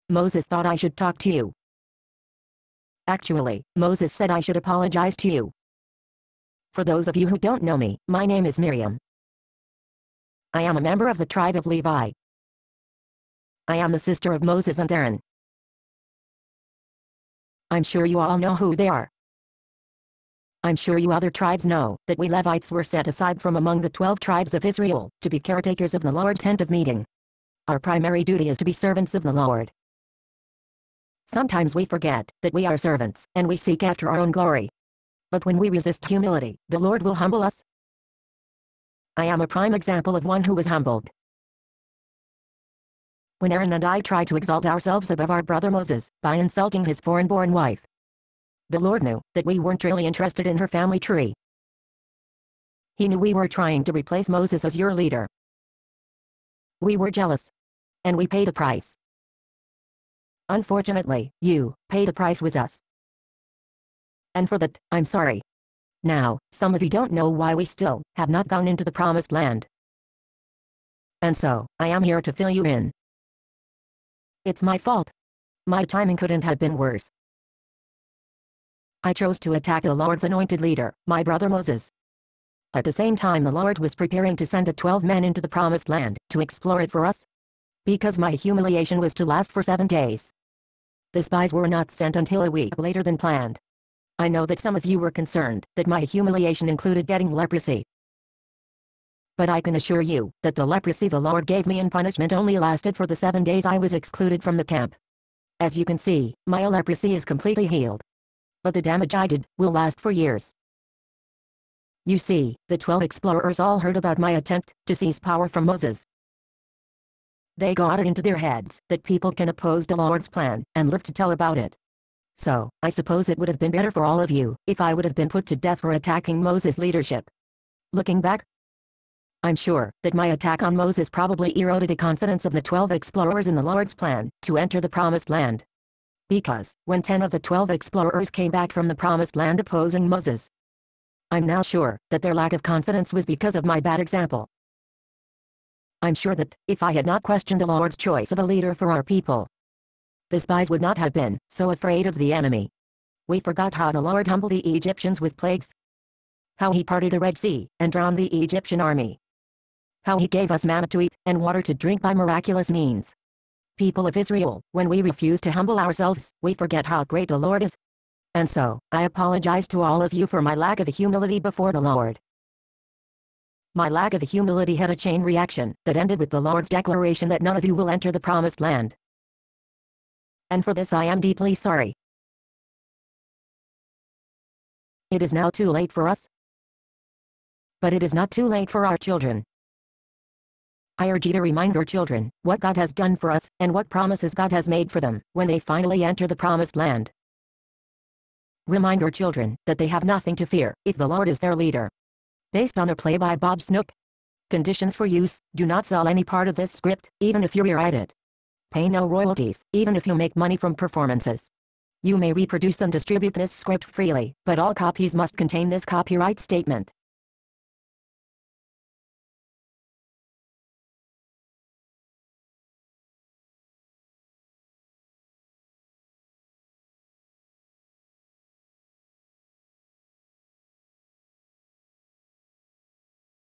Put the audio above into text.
Moses thought I should talk to you. Actually, Moses said I should apologize to you. For those of you who don't know me, my name is Miriam. I am a member of the tribe of Levi. I am the sister of Moses and Aaron. I'm sure you all know who they are. I'm sure you other tribes know that we Levites were set aside from among the 12 tribes of Israel to be caretakers of the Lord's tent of meeting. Our primary duty is to be servants of the Lord. Sometimes we forget that we are servants, and we seek after our own glory. But when we resist humility, the Lord will humble us. I am a prime example of one who was humbled. When Aaron and I tried to exalt ourselves above our brother Moses, by insulting his foreign-born wife, the Lord knew that we weren't really interested in her family tree. He knew we were trying to replace Moses as your leader. We were jealous. And we paid a price. Unfortunately, you paid a price with us. And for that, I'm sorry. Now, some of you don't know why we still have not gone into the promised land. And so, I am here to fill you in. It's my fault. My timing couldn't have been worse. I chose to attack the Lord's anointed leader, my brother Moses. At the same time the Lord was preparing to send the 12 men into the promised land to explore it for us. Because my humiliation was to last for 7 days. The spies were not sent until a week later than planned. I know that some of you were concerned that my humiliation included getting leprosy. But I can assure you that the leprosy the Lord gave me in punishment only lasted for the 7 days I was excluded from the camp. As you can see, my leprosy is completely healed. But the damage I did will last for years. You see, the 12 explorers all heard about my attempt to seize power from Moses. They got it into their heads that people can oppose the Lord's plan and live to tell about it. So, I suppose it would have been better for all of you if I would have been put to death for attacking Moses' leadership. Looking back, I'm sure that my attack on Moses probably eroded the confidence of the 12 explorers in the Lord's plan to enter the promised land. Because, when 10 of the 12 explorers came back from the promised land opposing Moses, I'm now sure that their lack of confidence was because of my bad example. I'm sure that, if I had not questioned the Lord's choice of a leader for our people, the spies would not have been so afraid of the enemy. We forgot how the Lord humbled the Egyptians with plagues. How he parted the Red Sea and drowned the Egyptian army. How he gave us manna to eat and water to drink by miraculous means. People of Israel, when we refuse to humble ourselves, we forget how great the Lord is. And so, I apologize to all of you for my lack of humility before the Lord. My lack of humility had a chain reaction that ended with the Lord's declaration that none of you will enter the promised land. And for this I am deeply sorry. It is now too late for us. But it is not too late for our children. I urge you to remind your children what God has done for us and what promises God has made for them when they finally enter the promised land. Remind your children that they have nothing to fear if the Lord is their leader. Based on a play by Bob Snook. Conditions for use: do not sell any part of this script, even if you rewrite it. Pay no royalties, even if you make money from performances. You may reproduce and distribute this script freely, but all copies must contain this copyright statement.